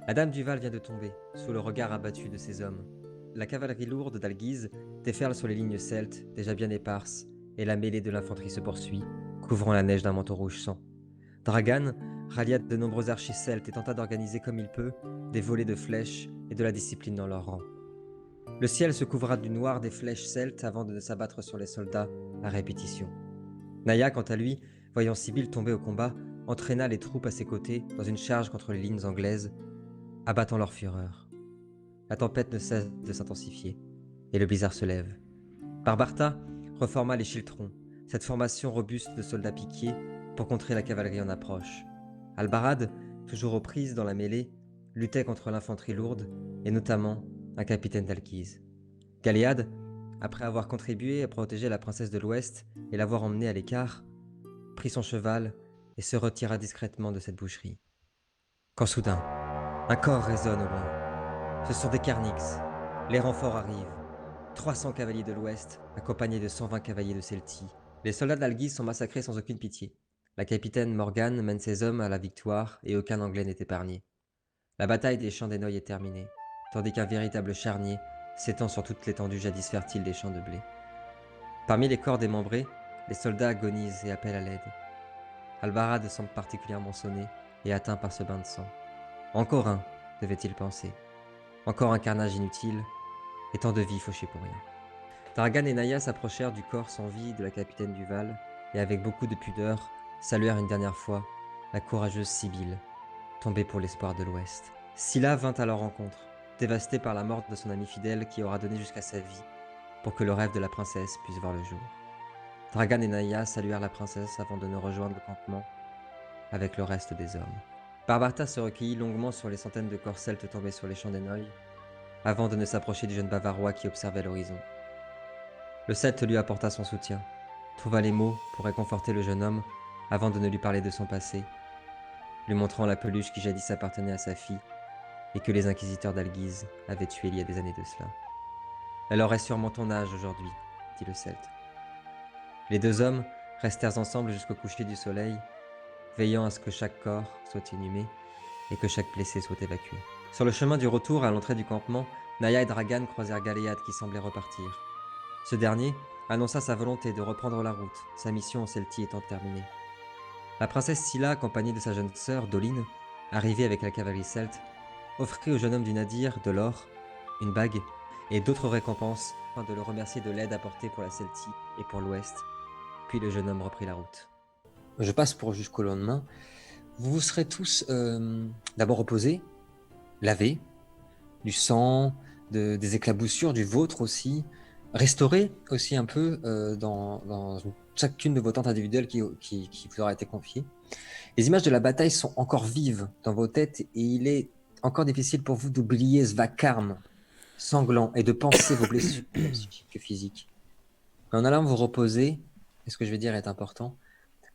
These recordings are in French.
La dame du Val vient de tomber, sous le regard abattu de ses hommes. La cavalerie lourde d'Alguise déferle sur les lignes celtes, déjà bien éparses, et la mêlée de l'infanterie se poursuit, couvrant la neige d'un manteau rouge sang. Dragan rallia de nombreux archers celtes et tenta d'organiser comme il peut des volées de flèches et de la discipline dans leurs rangs. Le ciel se couvra du noir des flèches celtes avant de s'abattre sur les soldats à répétition. Naya, quant à lui, voyant Sibyl tomber au combat, entraîna les troupes à ses côtés dans une charge contre les lignes anglaises, abattant leur fureur. La tempête ne cesse de s'intensifier, et le blizzard se lève. Barbarta reforma les schiltrons, cette formation robuste de soldats piqués, pour contrer la cavalerie en approche. Albarad, toujours aux prises dans la mêlée, luttait contre l'infanterie lourde, et notamment un capitaine d'Alquise. Galéade, après avoir contribué à protéger la princesse de l'Ouest et l'avoir emmenée à l'écart, prit son cheval et se retira discrètement de cette boucherie. Quand soudain, un corps résonne au loin. Ce sont des Carnix. Les renforts arrivent. 300 cavaliers de l'Ouest, accompagnés de 120 cavaliers de Celtie. Les soldats d'Alguise sont massacrés sans aucune pitié. La capitaine Morgane mène ses hommes à la victoire et aucun Anglais n'est épargné. La bataille des champs d'Enoy est terminée, tandis qu'un véritable charnier s'étend sur toute l'étendue jadis fertile des champs de blé. Parmi les corps démembrés, les soldats agonisent et appellent à l'aide. Albarad semble particulièrement sonné et atteint par ce bain de sang. Encore un, devait-il penser. Encore un carnage inutile, et tant de vies fauchées pour rien. Dragan et Naya s'approchèrent du corps sans vie de la capitaine du Val, et avec beaucoup de pudeur, saluèrent une dernière fois la courageuse Sibylle, tombée pour l'espoir de l'Ouest. Scylla vint à leur rencontre, dévastée par la mort de son ami fidèle qui aura donné jusqu'à sa vie, pour que le rêve de la princesse puisse voir le jour. Dragan et Naya saluèrent la princesse avant de ne rejoindre le campement avec le reste des hommes. Barbarta se recueillit longuement sur les centaines de corps celtes tombés sur les champs d'Enoy, avant de ne s'approcher du jeune Bavarois qui observait l'horizon. Le Celte lui apporta son soutien, trouva les mots pour réconforter le jeune homme avant de ne lui parler de son passé, lui montrant la peluche qui jadis appartenait à sa fille et que les inquisiteurs d'Alguise avaient tuée il y a des années de cela. Elle aurait sûrement ton âge aujourd'hui, dit le Celte. Les deux hommes restèrent ensemble jusqu'au coucher du soleil, veillant à ce que chaque corps soit inhumé et que chaque blessé soit évacué. Sur le chemin du retour à l'entrée du campement, Naya et Dragan croisèrent Galéade qui semblait repartir. Ce dernier annonça sa volonté de reprendre la route, sa mission en Celtie étant terminée. La princesse Scylla, accompagnée de sa jeune sœur Doline, arrivée avec la cavalerie celte, offrit au jeune homme du Nadir de l'or, une bague et d'autres récompenses afin de le remercier de l'aide apportée pour la Celtie et pour l'Ouest. Puis le jeune homme reprit la route. Je passe pour jusqu'au lendemain. Vous vous serez tous d'abord reposés, lavés, du sang, des éclaboussures, du vôtre aussi, restaurés aussi un peu dans chacune de vos tentes individuelles qui vous aura été confiée. Les images de la bataille sont encore vives dans vos têtes et il est encore difficile pour vous d'oublier ce vacarme sanglant et de penser vos blessures psychiques que physiques. Mais en allant vous reposer, et ce que je vais dire est important,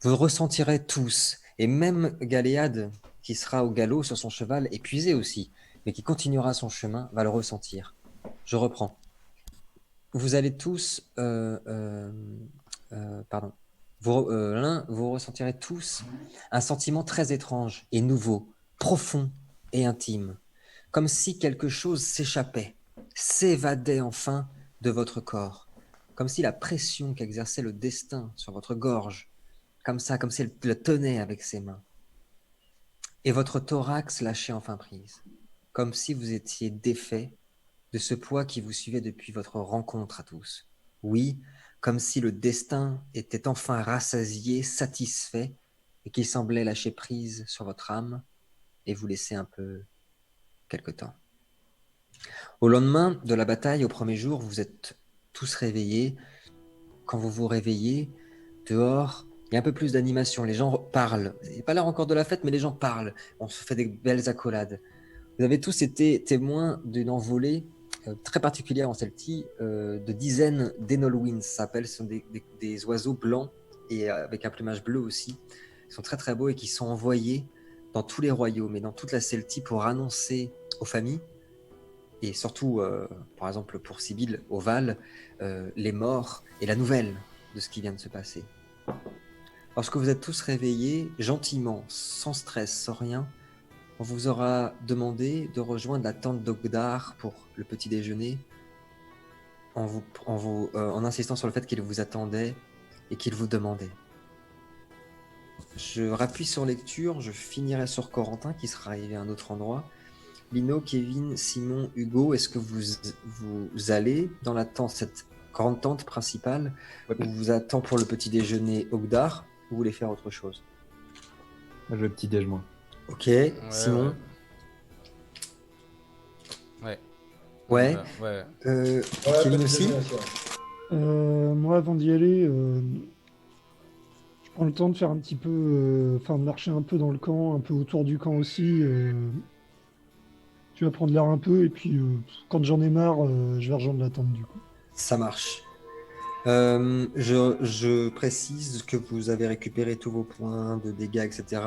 vous le ressentirez tous, et même Galéade, qui sera au galop sur son cheval, épuisé aussi, mais qui continuera son chemin, va le ressentir. Je reprends. Vous allez tous, pardon, vous ressentirez tous un sentiment très étrange et nouveau, profond et intime, comme si quelque chose s'échappait, s'évadait enfin de votre corps, comme si la pression qu'exerçait le destin sur votre gorge, comme ça, comme si elle le tenait avec ses mains, et votre thorax lâchait enfin prise, comme si vous étiez défait de ce poids qui vous suivait depuis votre rencontre à tous. Oui, comme si le destin était enfin rassasié, satisfait, et qu'il semblait lâcher prise sur votre âme et vous laisser un peu quelque temps. Au lendemain de la bataille, au premier jour, vous êtes tous réveillés. Quand vous vous réveillez, dehors, il y a un peu plus d'animation. Les gens parlent. Il n'est pas l'heure encore de la fête, mais les gens parlent. On se fait des belles accolades. Vous avez tous été témoins d'une envolée très particulière en Celtie de dizaines d'Enolwins, ça s'appelle. Ce sont des oiseaux blancs et avec un plumage bleu aussi. Ils sont très très beaux et qui sont envoyés dans tous les royaumes et dans toute la Celtie pour annoncer aux familles et surtout, par exemple pour Sibylle, au Val, les morts et la nouvelle de ce qui vient de se passer. Lorsque vous êtes tous réveillés, gentiment, sans stress, sans rien, on vous aura demandé de rejoindre la tente d'Ogdar pour le petit déjeuner en insistant sur le fait qu'il vous attendait et qu'il vous demandait. Je rappuie sur lecture, je finirai sur Corentin qui sera arrivé à un autre endroit. Lino, Kevin, Simon, Hugo, est-ce que vous allez dans la tente, cette grande tente principale où vous attend pour le petit déjeuner Ogdar, ou vous voulez faire autre chose? Moi, je veux petit déj, moi. Ok, Simon. Ouais. Ouais. Ouais. Kevin aussi. Moi, avant d'y aller, je prends le temps de faire un petit peu, de marcher un peu dans le camp, un peu autour du camp aussi. Tu vas prendre l'air un peu, et puis quand j'en ai marre, je vais rejoindre la tente du coup. Ça marche. Je précise que vous avez récupéré tous vos points de dégâts, etc.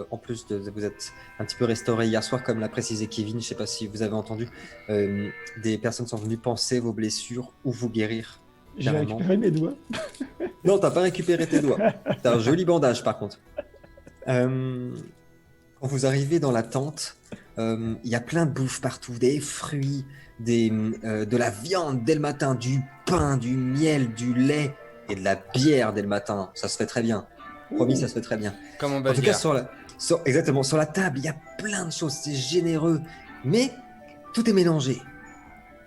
En plus, vous êtes un petit peu restauré hier soir, comme l'a précisé Kevin. Je ne sais pas si vous avez entendu. Des personnes sont venues panser vos blessures ou vous guérir. J'ai Carrément. récupéré mes doigts. Non, t'as pas récupéré tes doigts. T'as un joli bandage, par contre. Quand vous arrivez dans la tente, il y a plein de bouffe partout, des fruits, de la viande dès le matin, du pain, du miel, du lait et de la bière dès le matin. Ça se fait très bien. Promis, ça se fait très bien. Comme en En tout cas, Bavière. exactement, sur la table, il y a plein de choses, c'est généreux, mais tout est mélangé.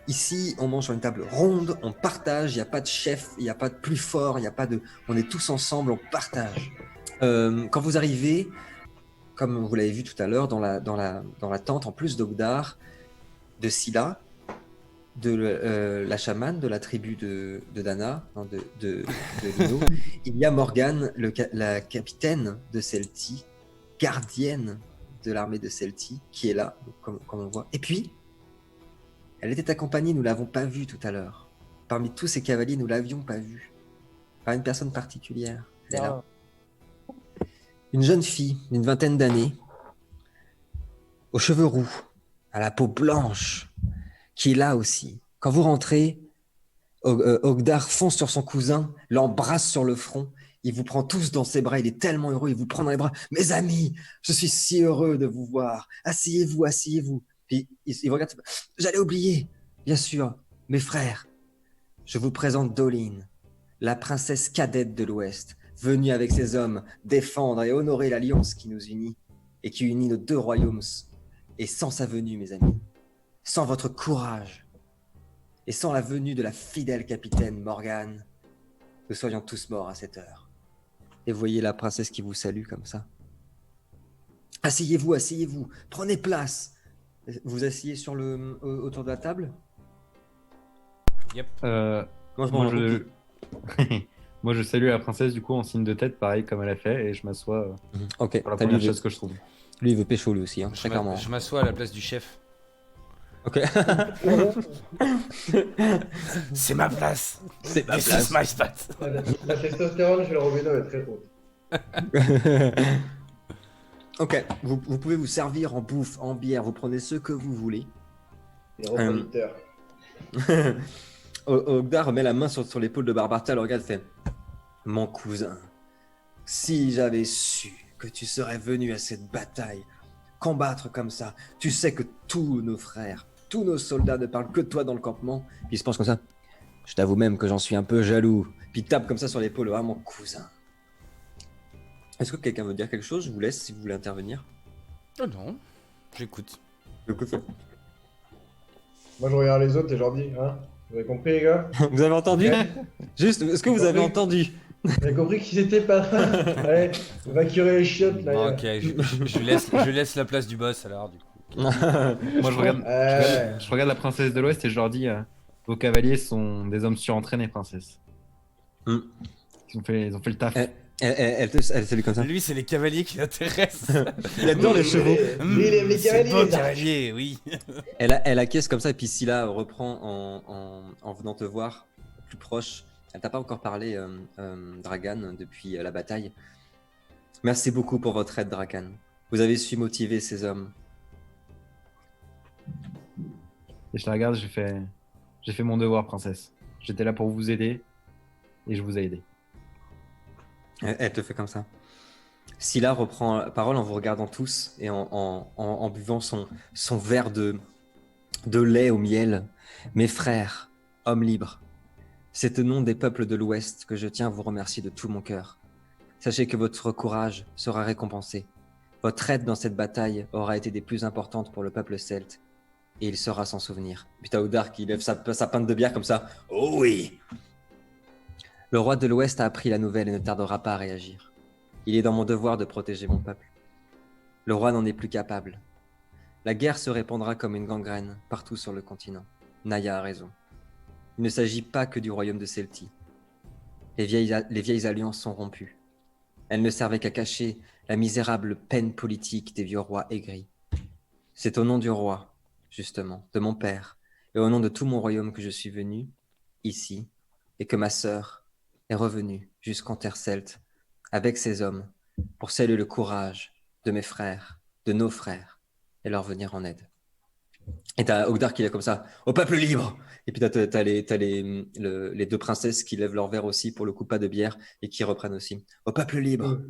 Ici, on mange sur une table ronde, on partage, il n'y a pas de chef, il n'y a pas de plus fort, il y a pas de... On est tous ensemble, on partage. Quand vous arrivez, comme vous l'avez vu tout à l'heure, dans la tente, en plus d'Ogdar, de Scylla, de la chamane de la tribu de Dana, non, de Lino, il y a Morgane, la capitaine de Celti, gardienne de l'armée de Celti, qui est là, comme on voit. Et puis, elle était accompagnée, nous ne l'avons pas vue tout à l'heure. Parmi tous ces cavaliers, nous ne l'avions pas vue. Par une personne particulière. Elle est là. Une jeune fille d'une vingtaine d'années, aux cheveux roux, à la peau blanche, qui est là aussi. Quand vous rentrez, Ogdar fonce sur son cousin, l'embrasse sur le front, il vous prend tous dans ses bras, il est tellement heureux, il vous prend dans les bras. Mes amis, je suis si heureux de vous voir. Asseyez-vous, asseyez-vous. Puis il vous regarde, j'allais oublier, bien sûr, mes frères. Je vous présente Dolin, la princesse cadette de l'Ouest, venue avec ses hommes défendre et honorer l'alliance qui nous unit et qui unit nos deux royaumes. Et sans sa venue, mes amis, sans votre courage, et sans la venue de la fidèle capitaine Morgane, nous serions tous morts à cette heure. Et voyez la princesse qui vous salue comme ça. Asseyez-vous, asseyez-vous, prenez place. Vous asseyez autour de la table? Yep. Moi, je salue la princesse du coup en signe de tête, pareil comme elle a fait, et je m'assois Ok, pour la première chose que je trouve. Lui, il veut pécho lui aussi, hein, très clairement. Je m'assois à la place du chef. Ok. C'est ma place. C'est ma This place. is my spot. La testostérone chez le Robino est très haute. Ok, vous pouvez vous servir en bouffe, en bière, vous prenez ce que vous voulez. Les reproducteurs. Ogdar remet la main sur l'épaule de Barbarta, le regarde, fait mon cousin, si j'avais su que tu serais venu à cette bataille, combattre comme ça, tu sais que tous nos frères, tous nos soldats ne parlent que de toi dans le campement, puis il se pense comme ça, je t'avoue même que j'en suis un peu jaloux, puis il tape comme ça sur l'épaule, ah mon cousin. Est-ce que quelqu'un veut dire quelque chose? Je vous laisse si vous voulez intervenir. Oh non, j'écoute. Moi je regarde les autres et je leur dis, hein, vous avez compris les gars? Vous avez entendu? Ouais. Juste, est-ce que vous avez entendu? Vous avez compris qu'ils étaient pas là? Allez, on va curer les chiottes là. Bon, ok, je laisse la place du boss alors du coup. Moi, je regarde la princesse de l'Ouest et je leur dis vos cavaliers sont des hommes surentraînés, princesse. Mm. Ils ont fait le taf. Elle salue comme ça. Lui, c'est les cavaliers qui l'intéressent. Il adore les chevaux. Lui, il aime les C'est cavaliers, beau les arches. cavalier, oui. Elle acquiesce comme ça, et puis Scylla reprend en venant te voir plus proche. Elle t'a pas encore parlé, Dragan, depuis la bataille. Merci beaucoup pour votre aide, Dragan. Vous avez su motiver ces hommes. Et je la regarde, j'ai fait mon devoir, princesse. J'étais là pour vous aider et je vous ai aidé. Elle te fait comme ça. Scylla reprend la parole en vous regardant tous et en buvant son verre de lait au miel. Mes frères, hommes libres, c'est au nom des peuples de l'Ouest que je tiens à vous remercier de tout mon cœur. Sachez que votre courage sera récompensé. Votre aide dans cette bataille aura été des plus importantes pour le peuple celte, et il saura s'en souvenir. Putain, Oudar qui lève sa pinte de bière comme ça. Oh oui! Le roi de l'Ouest a appris la nouvelle et ne tardera pas à réagir. Il est dans mon devoir de protéger mon peuple. Le roi n'en est plus capable. La guerre se répandra comme une gangrène partout sur le continent. Naya a raison. Il ne s'agit pas que du royaume de Celtie. Les vieilles alliances sont rompues. Elles ne servaient qu'à cacher la misérable peine politique des vieux rois aigris. C'est au nom du roi, justement, de mon père, et au nom de tout mon royaume que je suis venu, ici, et que ma sœur est revenue jusqu'en terre celte, avec ses hommes, pour saluer le courage de mes frères, de nos frères, et leur venir en aide. Et t'as Ogdar qui est comme ça, au peuple libre! Et puis t'as les deux princesses qui lèvent leur verre aussi, pour le coup pas de bière, et qui reprennent aussi, au peuple libre!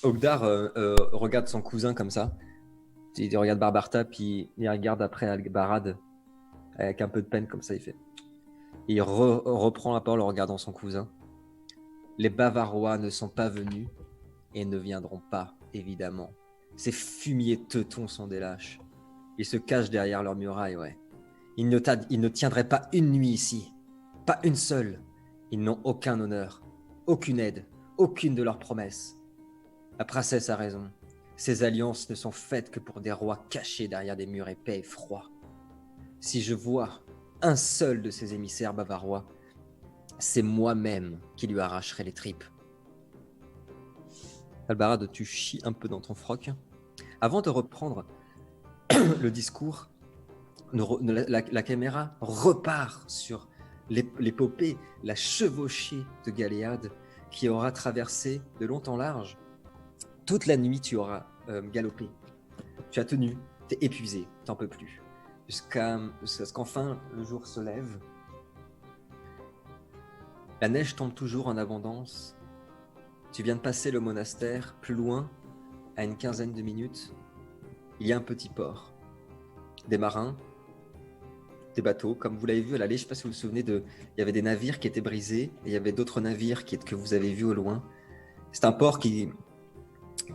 Ogdar regarde son cousin comme ça, il regarde Barbarta, puis il regarde après Albarad, avec un peu de peine comme ça, il fait. Il reprend la parole en regardant son cousin. Les Bavarois ne sont pas venus, et ne viendront pas, évidemment. Ces fumiers teutons sont des lâches. Ils se cachent derrière leurs murailles, ouais. Ils ne tiendraient pas une nuit ici. Pas une seule. Ils n'ont aucun honneur, aucune aide, aucune de leurs promesses. La princesse a raison. Ces alliances ne sont faites que pour des rois cachés derrière des murs épais et froids. Si je vois un seul de ces émissaires bavarois, c'est moi-même qui lui arracherai les tripes. Albarad, tu chies un peu dans ton froc. Avant de reprendre le discours, la caméra repart sur l'épopée, la chevauchée de Galéade qui aura traversé de long en large. Toute la nuit, tu auras galopé. Tu as tenu, tu es épuisé, tu n'en peux plus. Jusqu'à ce qu'enfin le jour se lève. La neige tombe toujours en abondance. Tu viens de passer le monastère, plus loin, à une quinzaine de minutes. Il y a un petit port. Des marins, des bateaux, comme vous l'avez vu à l'aller, je ne sais pas si vous vous souvenez, il y avait des navires qui étaient brisés, et il y avait d'autres navires que vous avez vus au loin. C'est un port qui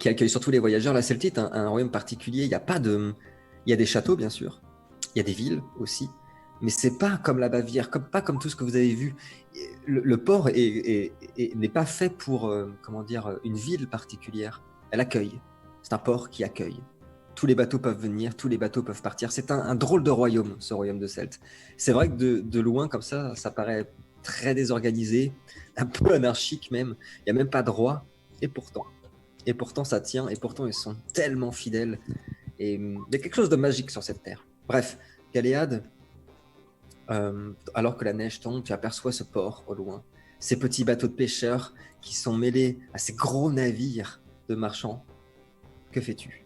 accueille surtout les voyageurs. La Celtie est un royaume particulier. Il y a des châteaux, bien sûr. Il y a des villes aussi. Mais c'est pas comme la Bavière, pas comme tout ce que vous avez vu. Le port n'est pas fait pour une ville particulière. Elle accueille. C'est un port qui accueille. Tous les bateaux peuvent venir, tous les bateaux peuvent partir. C'est un drôle de royaume, ce royaume de Celte. C'est vrai que de loin, comme ça paraît très désorganisé, un peu anarchique même. Il n'y a même pas de roi. Et pourtant, ça tient. Et pourtant, ils sont tellement fidèles. Et il y a quelque chose de magique sur cette terre. Bref, Galéade, alors que la neige tombe, tu aperçois ce port au loin. Ces petits bateaux de pêcheurs qui sont mêlés à ces gros navires de marchands. Que fais-tu ?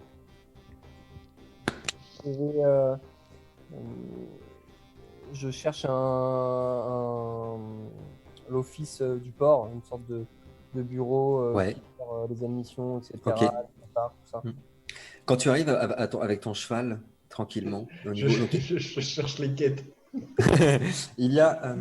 Je cherche l'office du port, une sorte de bureau Ouais. qui gère les admissions, etc. Ok. Tout ça. Quand tu arrives avec ton cheval, tranquillement, au niveau, Je cherche les quêtes. il y a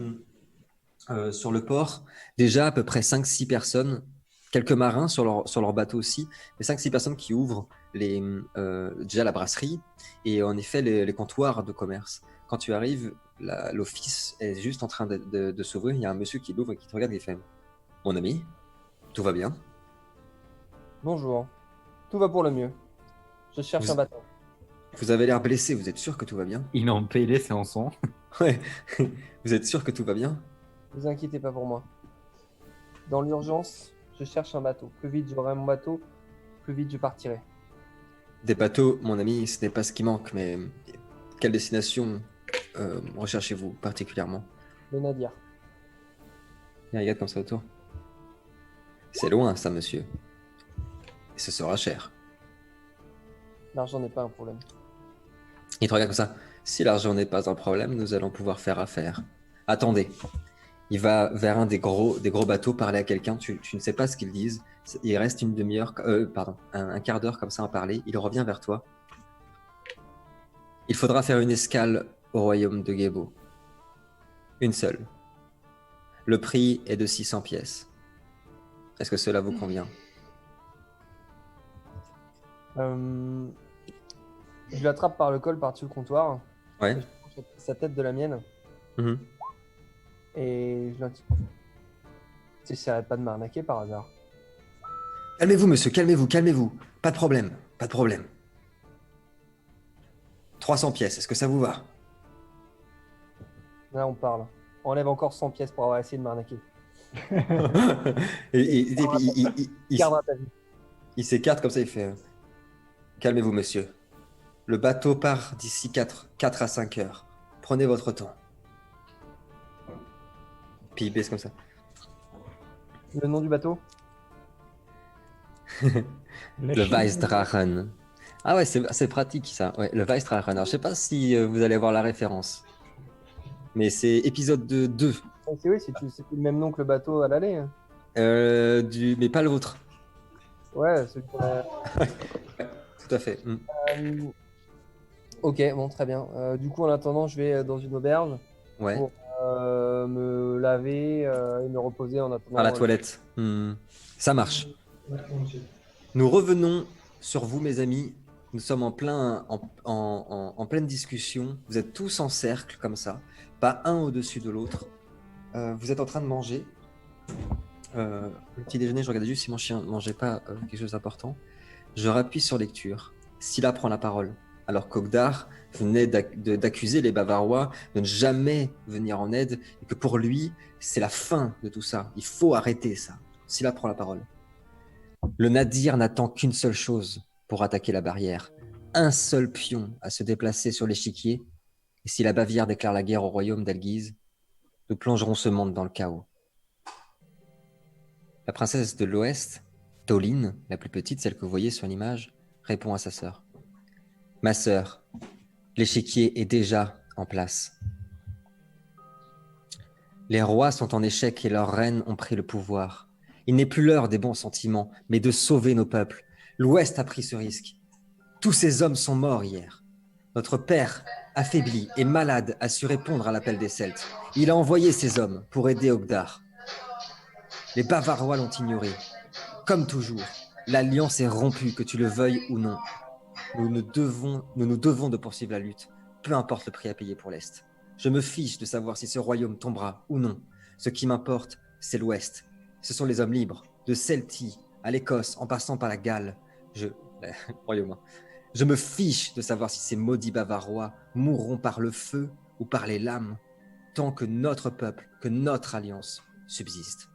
sur le port déjà à peu près 5-6 personnes, quelques marins sur leur bateau aussi, mais 5-6 personnes qui ouvrent déjà la brasserie et en effet les comptoirs de commerce. Quand tu arrives, l'office est juste en train de s'ouvrir. Il y a un monsieur qui l'ouvre et qui te regarde et fait « Mon ami, tout va bien ?» Bonjour, tout va pour le mieux. Je cherche un bateau. Vous avez l'air blessé, vous êtes sûr que tout va bien? Il est en PLS, c'est en sang. Ouais, vous êtes sûr que tout va bien? Ne vous inquiétez pas pour moi. Dans l'urgence, je cherche un bateau. Plus vite j'aurai mon bateau, plus vite je partirai. Des bateaux, mon ami, ce n'est pas ce qui manque, mais quelle destination recherchez-vous particulièrement? Le Nadir. Il regarde comme ça autour. C'est loin, ça, monsieur. Et ce sera cher. L'argent n'est pas un problème. Il te regarde comme ça. Si l'argent n'est pas un problème, nous allons pouvoir faire affaire. Attendez. Il va vers un des gros bateaux parler à quelqu'un. Tu ne sais pas ce qu'ils disent. Il reste une demi-heure, un quart d'heure comme ça à parler. Il revient vers toi. Il faudra faire une escale au royaume de Gebo. Une seule. Le prix est de 600 pièces. Est-ce que cela vous convient? Je l'attrape par le col par-dessus le comptoir. Ouais. Et je prends sa tête de la mienne. Mhm. Et je l'indique. Tu n'essaierais pas de m'arnaquer par hasard? Calmez-vous, monsieur, calmez-vous. Pas de problème. 300 pièces, est-ce que ça vous va? Là, on parle. Enlève encore 100 pièces pour avoir essayé de m'arnaquer. Et puis, Gardera ta vie. il s'écarte comme ça, il fait calmez-vous, monsieur. Le bateau part d'ici 4 à 5 heures. Prenez votre temps. Puis il baisse comme ça. Le nom du bateau? Le Weissdrachen. Ah ouais, c'est pratique ça. Ouais, le Weissdrachen. Alors je sais pas si vous allez voir la référence. Mais c'est épisode 2. Oui, c'est le même nom que le bateau à l'aller. Hein. Mais pas le vôtre. Ouais, celui qu'on a... Tout à fait. Ok, bon, très bien. Du coup, en attendant, je vais dans une auberge Ouais. pour me laver et me reposer en attendant. À la toilette. Ça marche. Nous revenons sur vous, mes amis. Nous sommes en pleine discussion. Vous êtes tous en cercle, comme ça. Pas un au-dessus de l'autre. Vous êtes en train de manger. Le petit déjeuner, je regardais juste si mon chien ne mangeait pas quelque chose d'important. Je rappuie sur lecture. Scylla prend la parole. Alors qu'Ogdar venait d'accuser les Bavarois de ne jamais venir en aide et que pour lui, c'est la fin de tout ça. Il faut arrêter ça. Scylla prend la parole. Le Nadir n'attend qu'une seule chose pour attaquer la barrière. Un seul pion à se déplacer sur l'échiquier. Et si la Bavière déclare la guerre au royaume d'Alguise, nous plongerons ce monde dans le chaos. La princesse de l'Ouest, Toline, la plus petite, celle que vous voyez sur l'image, répond à sa sœur. Ma sœur, l'échiquier est déjà en place. Les rois sont en échec et leurs reines ont pris le pouvoir. Il n'est plus l'heure des bons sentiments, mais de sauver nos peuples. L'Ouest a pris ce risque. Tous ces hommes sont morts hier. Notre père, affaibli et malade, a su répondre à l'appel des Celtes. Il a envoyé ces hommes pour aider Ogdar. Les Bavarois l'ont ignoré. Comme toujours, l'alliance est rompue, que tu le veuilles ou non. Nous nous devons de poursuivre la lutte, peu importe le prix à payer pour l'Est. Je me fiche de savoir si ce royaume tombera ou non. Ce qui m'importe, c'est l'Ouest. Ce sont les hommes libres, de Celtie à l'Écosse, en passant par la Galles. Royaume. Je me fiche de savoir si ces maudits Bavarois mourront par le feu ou par les lames, tant que notre peuple, que notre alliance subsiste.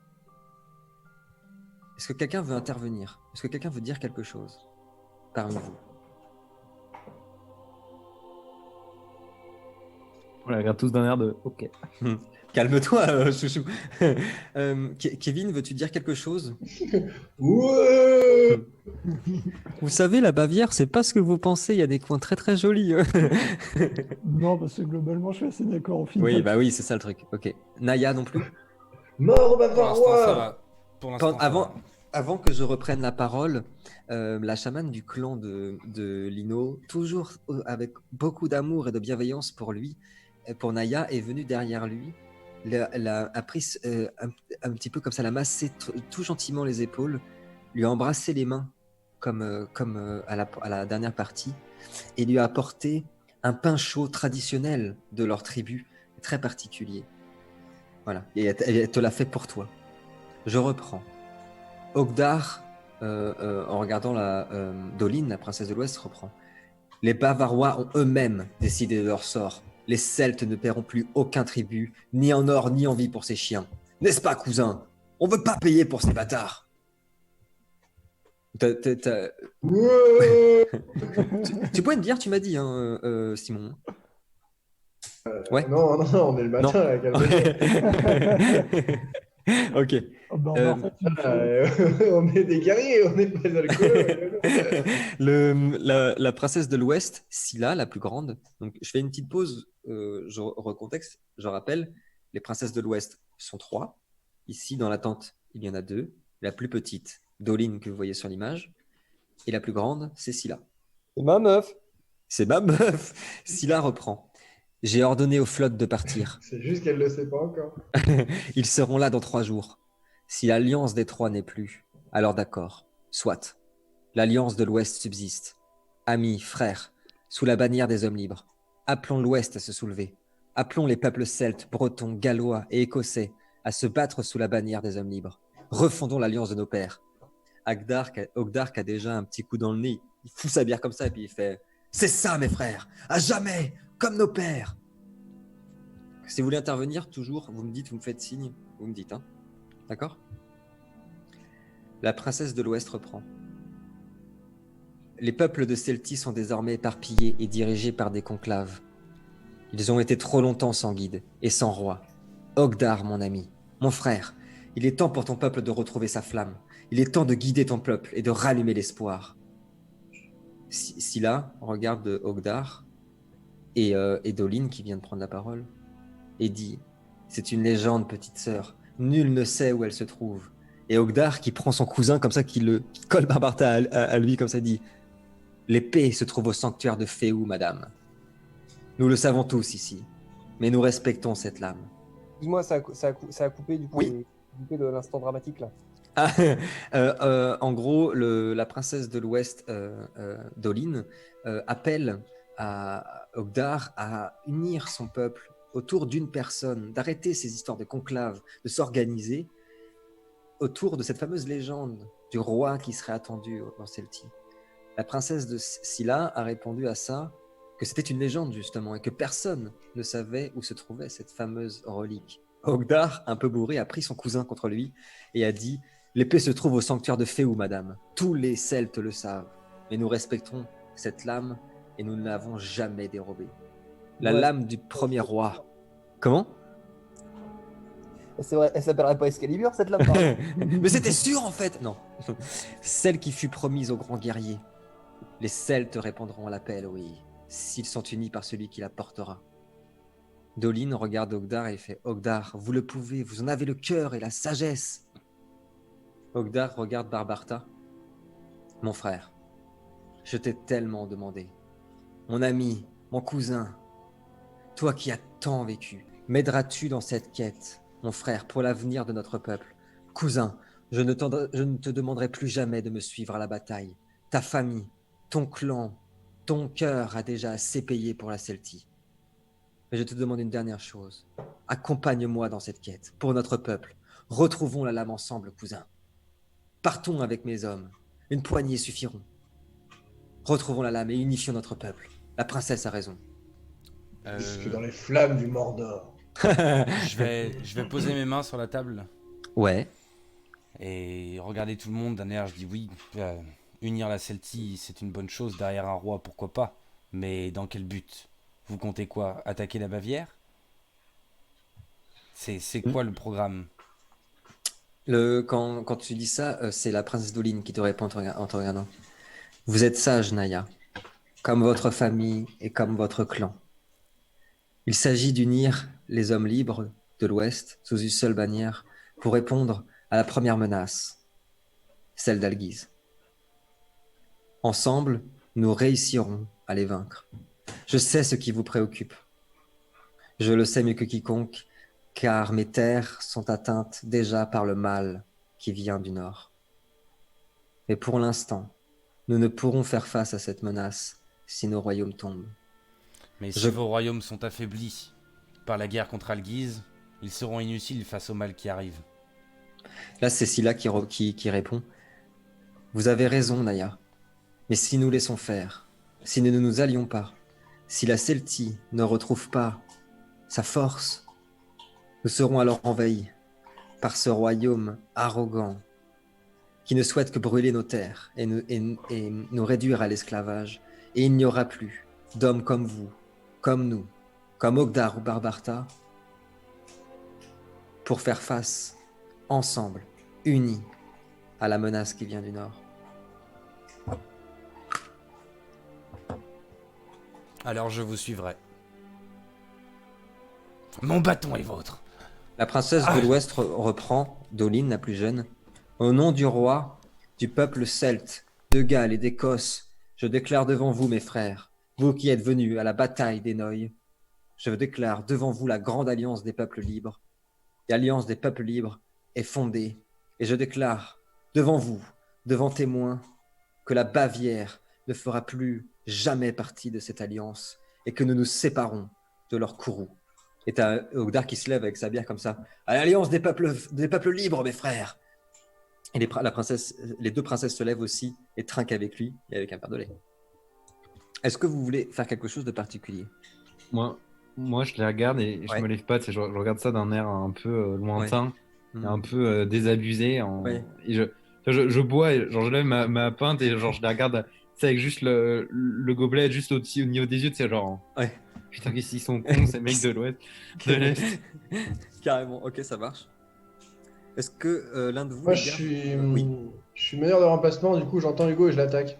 Est-ce que quelqu'un veut intervenir? Est-ce que quelqu'un veut dire quelque chose parmi vous? On la regarde tous d'un air de OK. Calme-toi, chouchou. Kevin, veux-tu dire quelque chose? Ouais. Vous savez, la Bavière, c'est pas ce que vous pensez. Il y a des coins très très jolis. Non, parce que globalement, je suis assez d'accord au final. Oui, bah oui, c'est ça le truc. Ok. Naya non plus. Mort au Pour l'instant, ça Bavarois. va. Pour l'instant, ça va. Avant que je reprenne la parole, la chamane du clan de Lino, toujours avec beaucoup d'amour et de bienveillance pour lui, pour Naya, est venue derrière lui, a pris un petit peu comme ça, l'a massé tout gentiment les épaules, lui a embrassé les mains comme à la dernière partie, et lui a apporté un pain chaud traditionnel de leur tribu, très particulier. Voilà, et elle te l'a fait pour toi. Je reprends. Ogdar, en regardant Doline, la princesse de l'Ouest, reprend. Les Bavarois ont eux-mêmes décidé de leur sort. Les Celtes ne paieront plus aucun tribut, ni en or, ni en vie pour ces chiens. N'est-ce pas, cousin? On veut pas payer pour ces bâtards. Ouais. Tu bois une bière, tu m'as dit, hein, Simon. Ouais. Non, on est le matin, là, calme-toi. Ok. Ah bah, en fait, il faut- On est des guerriers, on n'est pas des alcooliques. La princesse de l'Ouest, Scylla, la plus grande. Donc, je fais une petite pause, je recontexte, je rappelle. Les princesses de l'Ouest sont 3. Ici, dans la tente, il y en a 2. La plus petite, Doline, que vous voyez sur l'image. Et la plus grande, c'est Scylla. C'est ma meuf. C'est ma meuf. Scylla reprend. J'ai ordonné aux flottes de partir. C'est juste qu'elle le sait pas encore. Ils seront là dans 3 jours. Si l'alliance des 3 n'est plus, alors d'accord, soit. L'alliance de l'Ouest subsiste. Amis, frères, sous la bannière des hommes libres, appelons l'Ouest à se soulever. Appelons les peuples celtes, bretons, gallois et écossais à se battre sous la bannière des hommes libres. Refondons l'alliance de nos pères. Ogdark a déjà un petit coup dans le nez. Il fout sa bière comme ça et puis il fait « C'est ça, mes frères, à jamais, comme nos pères !» Si vous voulez intervenir, toujours, vous me dites, vous me faites signe, vous me dites, hein. D'accord? La princesse de l'Ouest reprend. Les peuples de Celtie sont désormais éparpillés et dirigés par des conclaves. Ils ont été trop longtemps sans guide et sans roi. Ogdar, mon ami, mon frère, il est temps pour ton peuple de retrouver sa flamme. Il est temps de guider ton peuple et de rallumer l'espoir. Scylla regarde Ogdar et Doline qui vient de prendre la parole et dit « C'est une légende, petite sœur. Nul ne sait où elle se trouve. » Et Ogdar qui prend son cousin comme ça, qui colle Barbarta à lui comme ça, dit « L'épée se trouve au sanctuaire de Féou, madame. Nous le savons tous ici, mais nous respectons cette lame. » Excuse-moi, ça a coupé du coup. Oui. Coupé de l'instant dramatique là. En gros, la princesse de l'Ouest, Doline, appelle à Ogdar à unir son peuple autour d'une personne, d'arrêter ces histoires de conclave, de s'organiser autour de cette fameuse légende du roi qui serait attendu dans Celtie. La princesse de Scylla a répondu à ça que c'était une légende justement et que personne ne savait où se trouvait cette fameuse relique. Ogdar, un peu bourré, a pris son cousin contre lui et a dit « L'épée se trouve au sanctuaire de Féou, madame. Tous les Celtes le savent, mais nous respectons cette lame et nous ne l'avons jamais dérobée. La lame du premier roi. » Comment? C'est vrai, elle s'appellerait pas Excalibur cette lame. Mais c'était sûr en fait. Non. Celle qui fut promise aux grands guerriers. Les Celtes répondront à l'appel, oui, s'ils sont unis par celui qui la portera. Doline regarde Ogdar et fait « Ogdar, vous le pouvez, vous en avez le cœur et la sagesse. » Ogdar regarde Barbarta. « Mon frère, je t'ai tellement demandé. Mon ami, mon cousin, toi qui as tant vécu, m'aideras-tu dans cette quête, mon frère, pour l'avenir de notre peuple? Cousin, je ne te demanderai plus jamais de me suivre à la bataille. Ta famille, ton clan, ton cœur a déjà assez payé pour la Celtie. Mais je te demande une dernière chose. Accompagne-moi dans cette quête, pour notre peuple. Retrouvons la lame ensemble, cousin. Partons avec mes hommes. Une poignée suffiront. Retrouvons la lame et unifions notre peuple. La princesse a raison. Jusque dans les flammes du Mordor. Je vais poser mes mains sur la table Ouais. et regarder tout le monde d'un air. Je dis oui, unir la Celtie, c'est une bonne chose. Derrière un roi, pourquoi pas. Mais dans quel but? Vous comptez quoi? Attaquer la Bavière? C'est quoi le programme? Quand tu dis ça, c'est la princesse Doline qui te répond en te regardant. Vous êtes sage, Naya, comme votre famille et comme votre clan. Il s'agit d'unir les hommes libres de l'Ouest sous une seule bannière pour répondre à la première menace, celle d'Alguise. Ensemble, nous réussirons à les vaincre. Je sais ce qui vous préoccupe. Je le sais mieux que quiconque, car mes terres sont atteintes déjà par le mal qui vient du nord. Mais pour l'instant, nous ne pourrons faire face à cette menace si nos royaumes tombent. Mais si vos royaumes sont affaiblis par la guerre contre Alguise, ils seront inutiles face au mal qui arrive. Là, c'est Scylla qui répond. Vous avez raison, Naya. Mais si nous laissons faire, si nous ne nous allions pas, si la Celtie ne retrouve pas sa force, nous serons alors envahis par ce royaume arrogant qui ne souhaite que brûler nos terres et nous réduire à l'esclavage. Et il n'y aura plus d'hommes comme vous, comme nous, comme Ogdar ou Barbarta, pour faire face, ensemble, unis, à la menace qui vient du Nord. Alors je vous suivrai. Mon bâton est vôtre. La princesse de l'Ouest reprend, Doline, la plus jeune. Au nom du roi, du peuple celte, de Galles et d'Écosse, je déclare devant vous, mes frères, vous qui êtes venus à la bataille d'Énoï, je déclare devant vous la grande alliance des peuples libres. L'alliance des peuples libres est fondée, et je déclare devant vous, devant témoins, que la Bavière ne fera plus jamais partie de cette alliance, et que nous nous séparons de leur courroux. Et t'as Ogdar qui se lève avec sa bière comme ça. À l'alliance des peuples libres, mes frères. Et les deux princesses se lèvent aussi et trinquent avec lui et avec un verre de lait. Est-ce que vous voulez faire quelque chose de particulier? Moi, je les regarde et je Ouais. me lève pas. Tu sais, je regarde ça d'un air un peu lointain, Ouais. et un peu désabusé. Ouais. Et je bois, et genre, je lève ma pinte et genre, je les regarde, tu sais, avec juste le gobelet juste au niveau des yeux. Tu sais, genre, Ouais. putain, qu'est-ce qu'ils sont cons, ces mecs de l'Ouest, de l'Est. Carrément, ok, ça marche. Est-ce que l'un de vous, Moi, les gars... Oui. je suis meilleur de remplacement, du coup, j'entends Hugo et je l'attaque.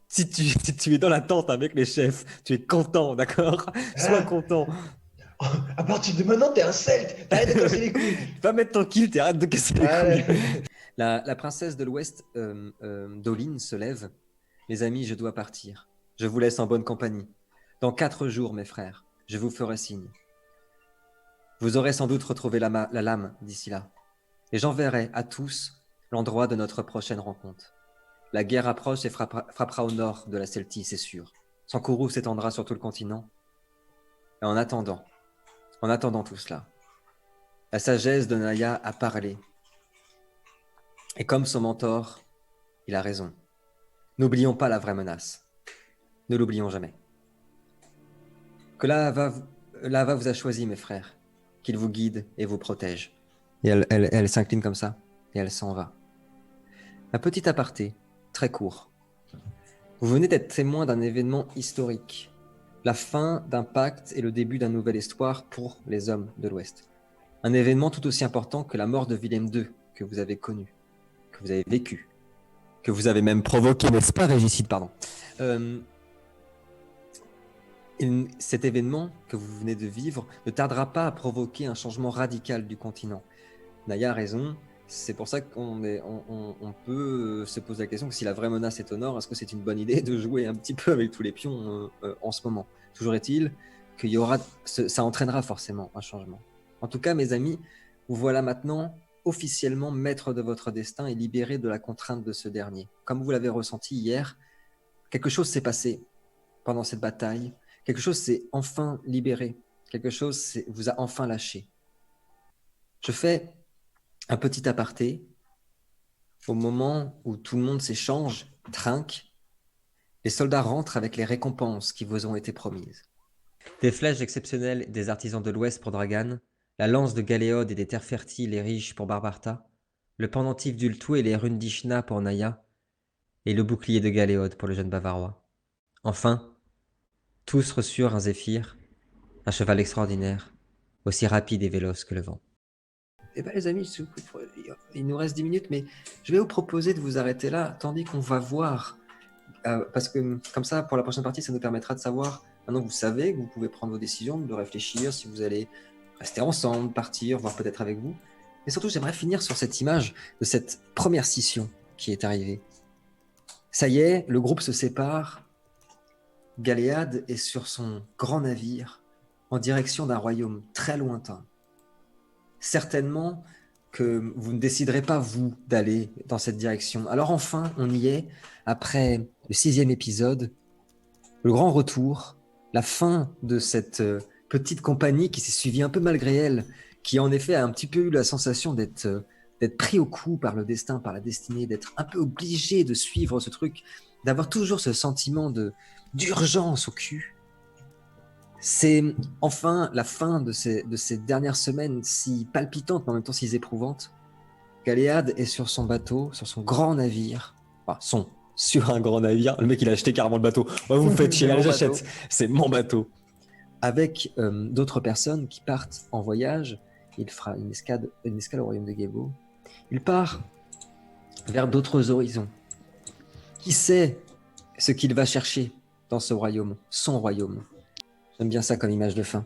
Si tu es dans la tente avec les chefs, tu es content, d'accord? Sois content. À partir de maintenant, t'es un celte, t'arrêtes de casser les couilles. Va mettre tranquille, t'arrêtes de casser les Allez. couilles. La princesse de l'Ouest, Doline, se lève. Les amis, je dois partir. Je vous laisse en bonne compagnie. Dans 4 jours, mes frères, je vous ferai signe. Vous aurez sans doute retrouvé la lame d'ici là. Et j'enverrai à tous l'endroit de notre prochaine rencontre. La guerre approche et frappera au nord de la Celtie, c'est sûr. Son courroux s'étendra sur tout le continent. Et en attendant tout cela, la sagesse de Naya a parlé. Et comme son mentor, il a raison. N'oublions pas la vraie menace. Ne l'oublions jamais. Que Lava vous a choisi, mes frères. Qu'il vous guide et vous protège. Et elle s'incline comme ça, et elle s'en va. Un petit aparté, très court. Vous venez d'être témoin d'un événement historique. La fin d'un pacte et le début d'un nouvel histoire pour les hommes de l'Ouest. Un événement tout aussi important que la mort de Willem II, que vous avez connu, que vous avez vécu, que vous avez même provoqué, n'est-ce pas, Régicide, pardon. Cet événement que vous venez de vivre ne tardera pas à provoquer un changement radical du continent. Naya a raison, c'est pour ça qu'on peut se poser la question que si la vraie menace est au nord, est-ce que c'est une bonne idée de jouer un petit peu avec tous les pions en ce moment? Toujours est-il qu'il y aura, ça entraînera forcément un changement. En tout cas, mes amis, vous voilà maintenant officiellement maître de votre destin et libéré de la contrainte de ce dernier. Comme vous l'avez ressenti hier, quelque chose s'est passé pendant cette bataille. Quelque chose s'est enfin libéré. Quelque chose vous a enfin lâché. Je fais un petit aparté. Au moment où tout le monde s'échange, trinque, les soldats rentrent avec les récompenses qui vous ont été promises. Des flèches exceptionnelles des artisans de l'Ouest pour Dragan, la lance de Galéode et des terres fertiles et riches pour Barbarta, le pendentif d'Ultu et les runes d'Ishna pour Naya, et le bouclier de Galéode pour le jeune Bavarois. Enfin, tous reçurent un zéphyr, un cheval extraordinaire, aussi rapide et véloce que le vent. Eh bien les amis, il nous reste 10 minutes, mais je vais vous proposer de vous arrêter là, tandis qu'on va voir, parce que comme ça, pour la prochaine partie, ça nous permettra de savoir, maintenant que vous savez, que vous pouvez prendre vos décisions, de réfléchir si vous allez rester ensemble, partir, voire peut-être avec vous. Mais surtout, j'aimerais finir sur cette image de cette première scission qui est arrivée. Ça y est, le groupe se sépare. Galéade est sur son grand navire en direction d'un royaume très lointain. Certainement que vous ne déciderez pas, vous, d'aller dans cette direction. Alors enfin, on y est, après le 6e épisode, le grand retour, la fin de cette petite compagnie qui s'est suivie un peu malgré elle, qui en effet a un petit peu eu la sensation d'être pris au cou par le destin, par la destinée, d'être un peu obligé de suivre ce truc, d'avoir toujours ce sentiment d'urgence au cul. C'est enfin la fin de ces dernières semaines si palpitantes, mais en même temps si éprouvantes. Galéade est sur son bateau, sur son grand navire. Enfin, sur un grand navire. Le mec, il a acheté carrément le bateau. Ouais, vous me faites chier, là, j'achète. C'est mon bateau. Avec d'autres personnes qui partent en voyage. Il fera une escale au royaume de Gebo. Il part vers d'autres horizons. Qui sait ce qu'il va chercher dans ce royaume, son royaume? J'aime bien ça comme image de fin.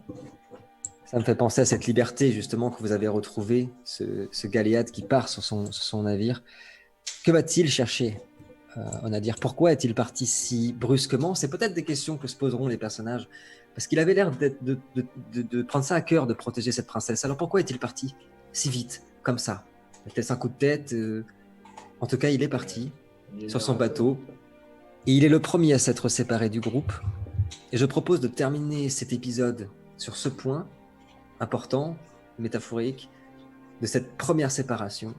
Ça me fait penser à cette liberté justement que vous avez retrouvée, ce Galéade qui part sur son navire. Que va-t-il chercher Onadir? Pourquoi est-il parti si brusquement? C'est peut-être des questions que se poseront les personnages. Parce qu'il avait l'air de prendre ça à cœur de protéger cette princesse. Alors pourquoi est-il parti si vite, comme ça? Était-ce un coup de tête En tout cas, il est parti sur son bateau. Et il est le premier à s'être séparé du groupe. Et je propose de terminer cet épisode sur ce point important, métaphorique, de cette première séparation.